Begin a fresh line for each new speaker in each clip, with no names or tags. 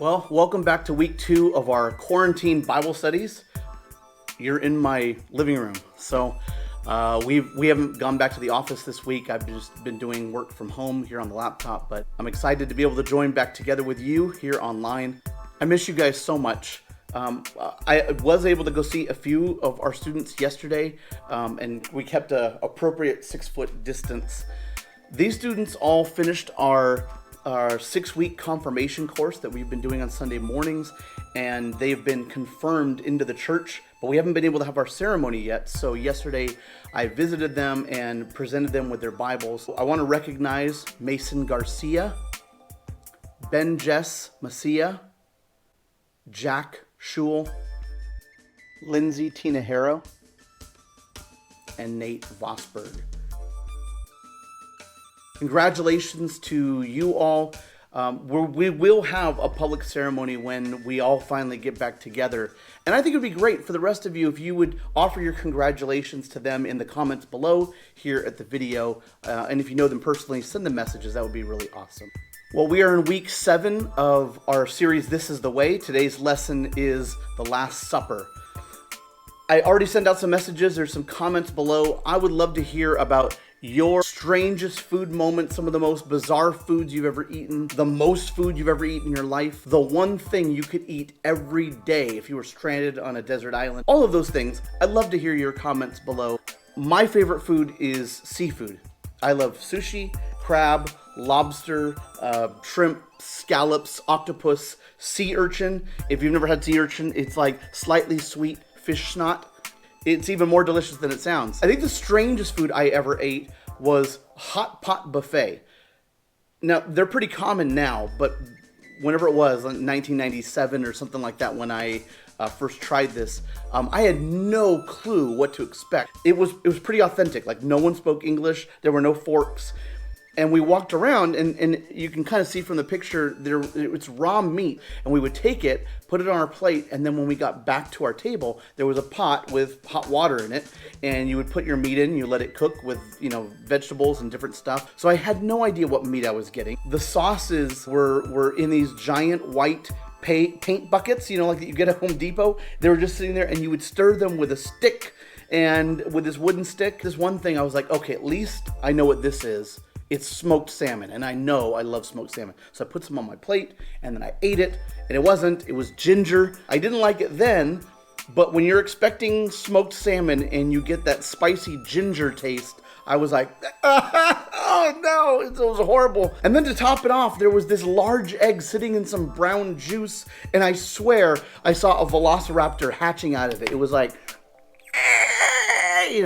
Well, welcome back to week 2 of our quarantine Bible studies. You're in my living room. So we haven't gone back to the office this week. I've just been doing work from home here on the laptop, but I'm excited to be able to join back together with you here online. I miss you guys so much. I was able to go see a few of our students yesterday, and we kept an appropriate 6-foot distance. These students all finished our 6-week confirmation course that we've been doing on Sunday mornings, and they've been confirmed into the church, but we haven't been able to have our ceremony yet. So yesterday I visited them and presented them with their Bibles. I want to recognize Mason Garcia, Ben Jess Macia, Jack Schul, Lindsay Tinajero, and Nate Vosberg. Congratulations to you all. We will have a public ceremony when we all finally get back together. And I think it would be great for the rest of you if you would offer your congratulations to them in the comments below here at the video. And if you know them personally, send them messages. That would be really awesome. Well, we are in week 7 of our series, This is the Way. Today's lesson is the Last Supper. I already sent out some messages. There's some comments below. I would love to hear about your strangest food moments, some of the most bizarre foods you've ever eaten, the most food you've ever eaten in your life, the one thing you could eat every day if you were stranded on a desert island. All of those things. I'd love to hear your comments below. My favorite food is seafood. I love sushi, crab, lobster, shrimp, scallops, octopus, sea urchin. If you've never had sea urchin, it's like slightly sweet fish snot. It's even more delicious than it sounds. I think the strangest food I ever ate was hot pot buffet. Now, they're pretty common now, but whenever it was, like 1997 or something like that, when I first tried this, I had no clue what to expect. It was pretty authentic. Like, no one spoke English. There were no forks. And we walked around, and you can kind of see from the picture, it's raw meat. And we would take it, put it on our plate, and then when we got back to our table, there was a pot with hot water in it. And you would put your meat in, you let it cook with, vegetables and different stuff. So I had no idea what meat I was getting. The sauces were in these giant white paint buckets, like that you get at Home Depot. They were just sitting there, and you would stir them with a stick, and with this wooden stick. This one thing I was like, okay, at least I know what this is. It's smoked salmon, and I know I love smoked salmon. So I put some on my plate, and then I ate it, and it was ginger. I didn't like it then, but when you're expecting smoked salmon and you get that spicy ginger taste, I was like, oh no, it was horrible. And then to top it off, there was this large egg sitting in some brown juice, and I swear I saw a velociraptor hatching out of it. It was like,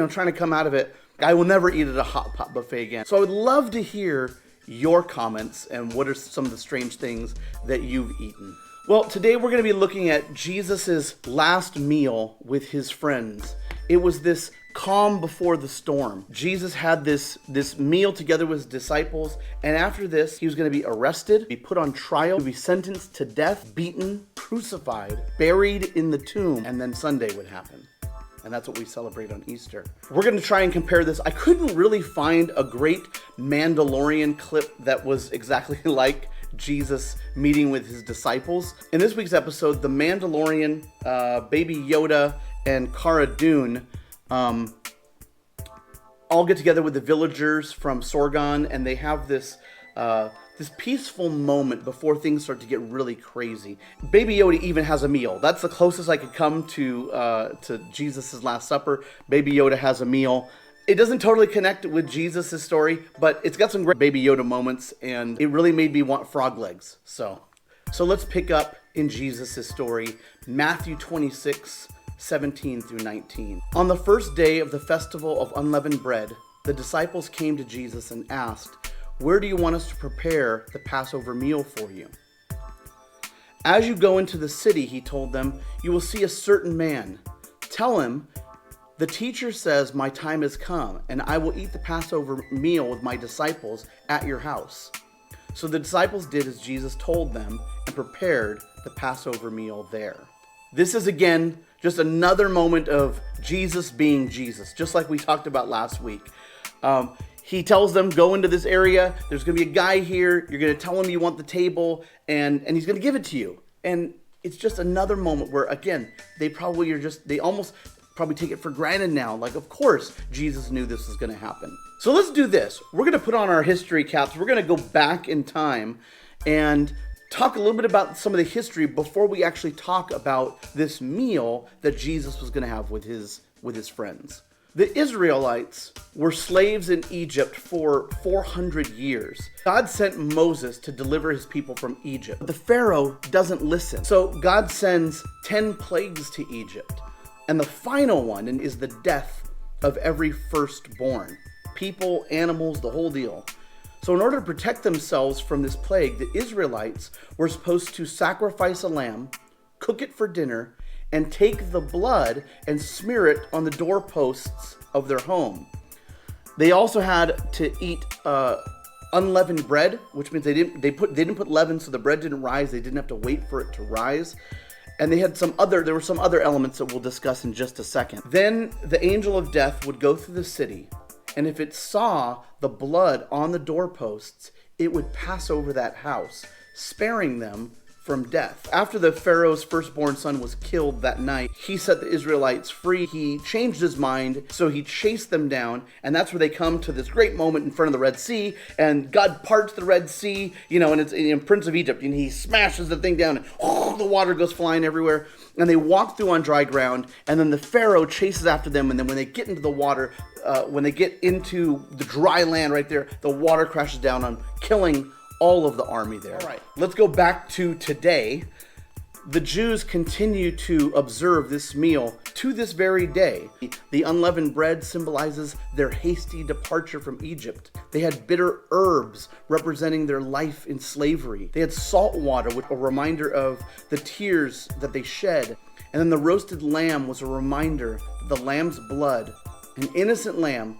trying to come out of it. I will never eat at a hot pot buffet again. So I would love to hear your comments and what are some of the strange things that you've eaten. Well, today we're going to be looking at Jesus's last meal with his friends. It was this calm before the storm. Jesus had this meal together with his disciples, and after this, he was going to be arrested, be put on trial, be sentenced to death, beaten, crucified, buried in the tomb, and then Sunday would happen. And that's what we celebrate on Easter. We're going to try and compare this. I couldn't really find a great Mandalorian clip that was exactly like Jesus meeting with his disciples. In this week's episode, the Mandalorian, Baby Yoda, and Cara Dune all get together with the villagers from Sorgon, and they have this peaceful moment before things start to get really crazy. Baby Yoda even has a meal. That's the closest I could come to Jesus' Last Supper. Baby Yoda has a meal. It doesn't totally connect with Jesus' story, but it's got some great Baby Yoda moments, and it really made me want frog legs. So let's pick up in Jesus' story, Matthew 26, 17 through 19. On the first day of the festival of unleavened bread, the disciples came to Jesus and asked, "Where do you want us to prepare the Passover meal for you?" "As you go into the city," he told them, "you will see a certain man. Tell him, 'The teacher says my time has come, and I will eat the Passover meal with my disciples at your house.'" So the disciples did as Jesus told them and prepared the Passover meal there. This is, again, just another moment of Jesus being Jesus, just like we talked about last week. he tells them, go into this area. There's going to be a guy here. You're going to tell him you want the table, and he's going to give it to you. And it's just another moment where, again, they almost probably take it for granted now. Like, of course, Jesus knew this was going to happen. So let's do this. We're going to put on our history caps. We're going to go back in time and talk a little bit about some of the history before we actually talk about this meal that Jesus was going to have with his friends. The Israelites were slaves in Egypt for 400 years. God sent Moses to deliver his people from Egypt. But the Pharaoh doesn't listen. So God sends 10 plagues to Egypt. And the final one is the death of every firstborn. People, animals, the whole deal. So in order to protect themselves from this plague, the Israelites were supposed to sacrifice a lamb, cook it for dinner, and take the blood and smear it on the doorposts of their home. They also had to eat unleavened bread, which means they didn't put leaven, so the bread didn't rise. They didn't have to wait for it to rise. And there were some other elements that we'll discuss in just a second. Then the angel of death would go through the city, and if it saw the blood on the doorposts, it would pass over that house, sparing them from death. After the Pharaoh's firstborn son was killed that night, he set the Israelites free. He changed his mind, so he chased them down, and that's where they come to this great moment in front of the Red Sea, and God parts the Red Sea, and it's in Prince of Egypt, and he smashes the thing down, and the water goes flying everywhere, and they walk through on dry ground, and then the Pharaoh chases after them, and then when they get into the water, when they get into the dry land right there, the water crashes down on killing all of the army there. All right, let's go back to today. The Jews continue to observe this meal to this very day. The unleavened bread symbolizes their hasty departure from Egypt. They had bitter herbs representing their life in slavery. They had salt water, with a reminder of the tears that they shed. And then the roasted lamb was a reminder that the lamb's blood, an innocent lamb,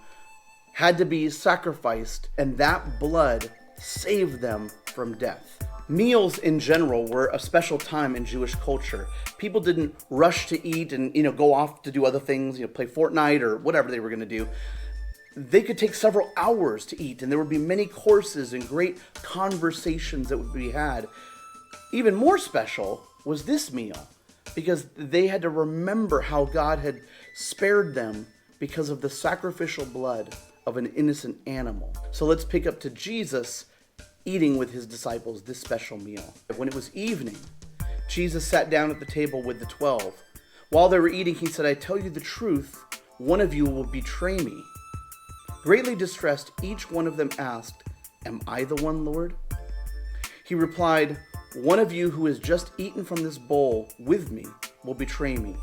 had to be sacrificed, and that blood saved them from death. Meals in general were a special time in Jewish culture. People didn't rush to eat and go off to do other things, play Fortnite or whatever they were going to do. They could take several hours to eat, and there would be many courses and great conversations that would be had. Even more special was this meal, because they had to remember how God had spared them because of the sacrificial blood of an innocent animal. So let's pick up to Jesus eating with his disciples this special meal. When it was evening, Jesus sat down at the table with the 12. While they were eating, he said, "I tell you the truth, one of you will betray me." Greatly distressed, each one of them asked, "Am I the one, Lord?" He replied, "One of you who has just eaten from this bowl with me will betray me.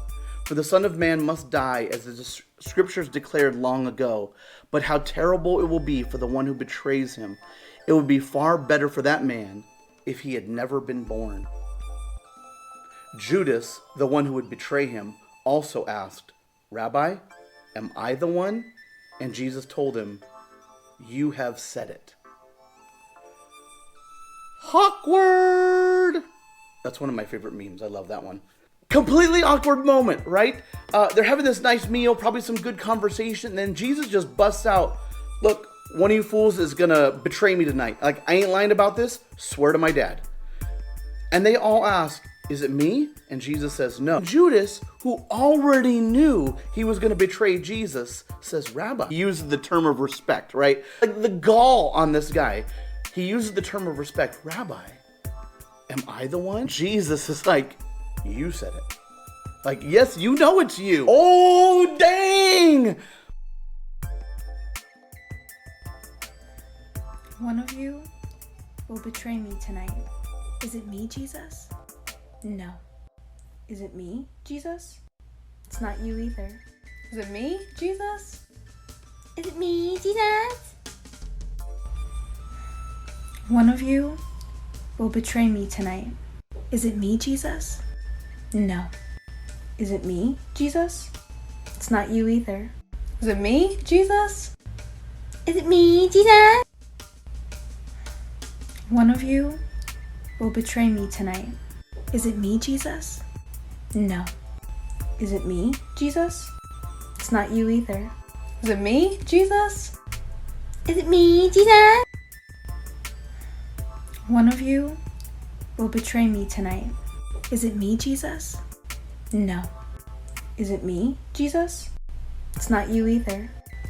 For the Son of Man must die, as the scriptures declared long ago. But how terrible it will be for the one who betrays him. It would be far better for that man if he had never been born." Judas, the one who would betray him, also asked, "Rabbi, am I the one?" And Jesus told him, "You have said it." Awkward! That's one of my favorite memes. I love that one. Completely awkward moment, right? They're having this nice meal, probably some good conversation, and then Jesus just busts out, "Look, one of you fools is gonna betray me tonight. Like, I ain't lying about this. Swear to my dad." And they all ask, "Is it me?" And Jesus says, "No." Judas, who already knew he was gonna betray Jesus, says, "Rabbi." He uses the term of respect, right? Like the gall on this guy. He uses the term of respect. "Rabbi, am I the one?" Jesus is like, "You said it." Like, yes, you know it's you. Oh, dang!
One of you will betray me tonight. Is it me, Jesus? No. Is it me, Jesus? It's not you either. Is it me, Jesus? Is it me, Jesus? One of you will betray me tonight. Is it me, Jesus? No. Is it me, Jesus? It's not you either. Is it me, Jesus? Is it me, Jesus? One of you will betray me tonight. Is it me, Jesus? No. Is it me, Jesus? It's not you either. Is it me, Jesus? Is it me, Jesus? One of you will betray me tonight. Is it me, Jesus? No. Is it me, Jesus? It's not you either.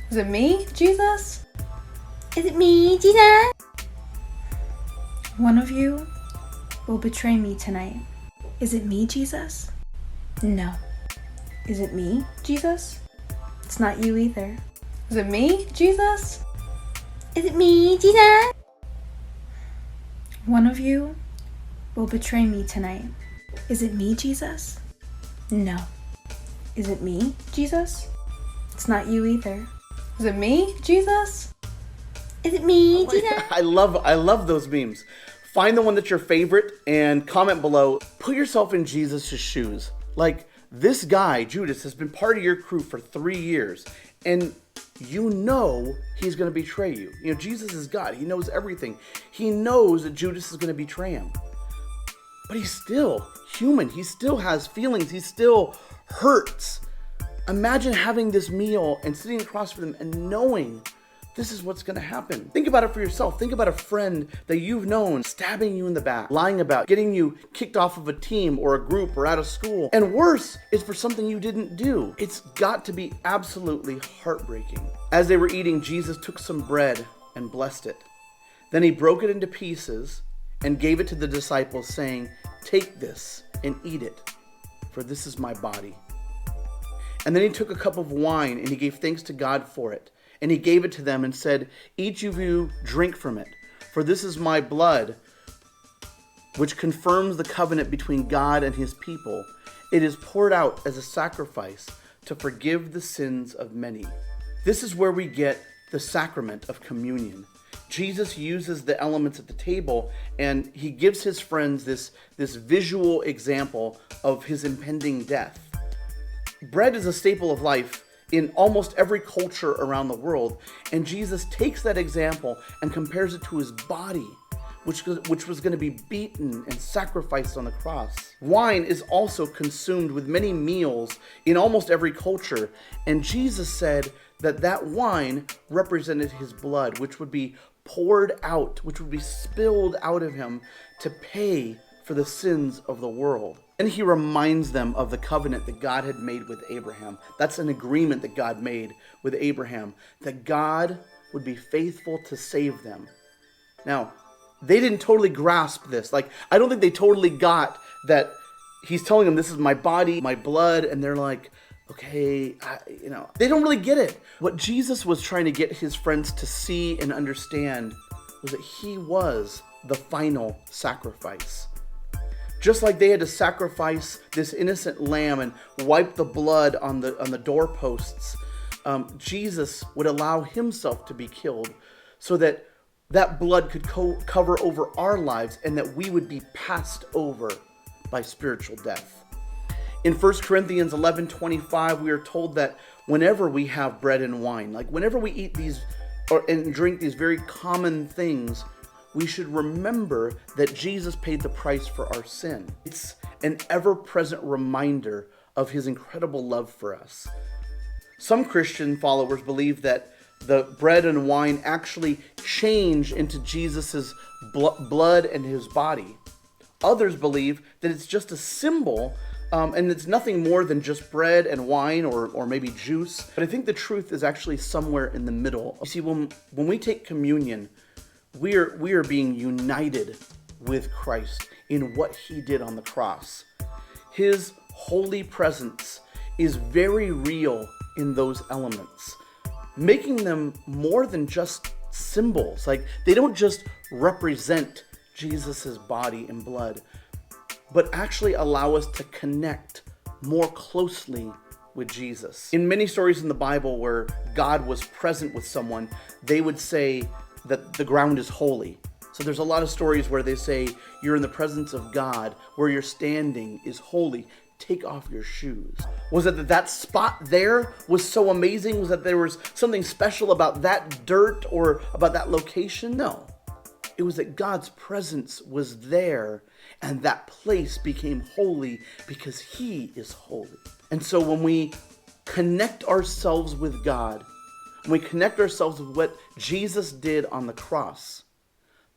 Is it me, Jesus? Is it me, Jesus? One of you will betray me tonight. Is it me, Jesus? No. Is it me, Jesus? It's not you either. Is it me, Jesus? Is it me, Jesus? One of you will betray me tonight. Is it me, Jesus? No. Is it me, Jesus? It's not you either. Is it me, Jesus? Is it me, Jesus?
I love those memes. Find the one that's your favorite and comment below. Put yourself in Jesus' shoes. Like, this guy, Judas, has been part of your crew for 3 years, and you know he's going to betray you. You know, Jesus is God. He knows everything. He knows that Judas is going to betray him. But he's still human. He still has feelings. He still hurts. Imagine having this meal and sitting across from them and knowing this is what's going to happen. Think about it for yourself. Think about a friend that you've known stabbing you in the back, lying about, getting you kicked off of a team or a group or out of school. And worse is for something you didn't do. It's got to be absolutely heartbreaking. As they were eating, Jesus took some bread and blessed it. Then he broke it into pieces and gave it to the disciples, saying, "Take this and eat it, for this is my body." And then he took a cup of wine and he gave thanks to God for it. And he gave it to them and said, "Each of you drink from it, for this is my blood, which confirms the covenant between God and his people. It is poured out as a sacrifice to forgive the sins of many." This is where we get the sacrament of communion. Jesus uses the elements at the table, and he gives his friends this visual example of his impending death. Bread is a staple of life in almost every culture around the world, and Jesus takes that example and compares it to his body, which was going to be beaten and sacrificed on the cross. Wine is also consumed with many meals in almost every culture, and Jesus said that wine represented his blood, which would be poured out, which would be spilled out of him to pay for the sins of the world. And he reminds them of the covenant that God had made with Abraham. That's an agreement that God made with Abraham, that God would be faithful to save them. Now, they didn't totally grasp this. Like, I don't think they totally got that he's telling them, this is my body, my blood, and they're like, okay, they don't really get it. What Jesus was trying to get his friends to see and understand was that he was the final sacrifice. Just like they had to sacrifice this innocent lamb and wipe the blood on the doorposts, Jesus would allow himself to be killed so that that blood could cover over our lives and that we would be passed over by spiritual death. In 1 Corinthians 11:25, we are told that whenever we have bread and wine, like whenever we eat these and drink these very common things, we should remember that Jesus paid the price for our sin. It's an ever-present reminder of his incredible love for us. Some Christian followers believe that the bread and wine actually change into Jesus's blood and his body. Others believe that it's just a symbol, and it's nothing more than just bread and wine or maybe juice. But I think the truth is actually somewhere in the middle. You see, when we take communion, we are being united with Christ in what he did on the cross. His holy presence is very real in those elements, making them more than just symbols. Like, they don't just represent Jesus's body and blood, but actually allow us to connect more closely with Jesus. In many stories in the Bible where God was present with someone, they would say that the ground is holy. So there's a lot of stories where they say you're in the presence of God, where you're standing is holy. Take off your shoes. Was it that spot there was so amazing? Was that there was something special about that dirt or about that location? No. It was that God's presence was there, and that place became holy because he is holy. And so when we connect ourselves with God, when we connect ourselves with what Jesus did on the cross,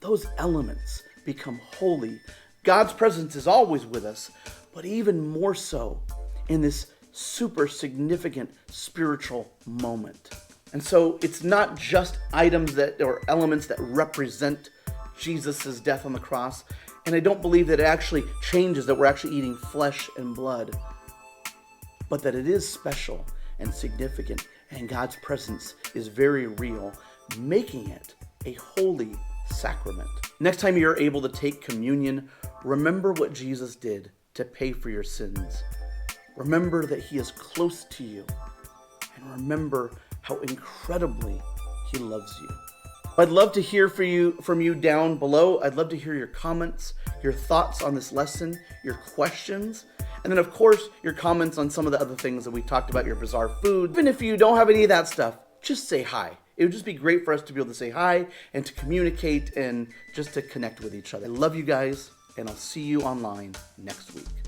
those elements become holy. God's presence is always with us, but even more so in this super significant spiritual moment. And so it's not just items or elements that represent Jesus' death on the cross. And I don't believe that it actually changes that we're actually eating flesh and blood, but that it is special and significant, and God's presence is very real, making it a holy sacrament. Next time you're able to take communion, remember what Jesus did to pay for your sins. Remember that he is close to you, and remember how incredibly he loves you. I'd love to hear from you down below. I'd love to hear your comments, your thoughts on this lesson, your questions, and then of course your comments on some of the other things that we talked about, your bizarre food. Even if you don't have any of that stuff, just say hi. It would just be great for us to be able to say hi and to communicate and just to connect with each other. I love you guys, and I'll see you online next week.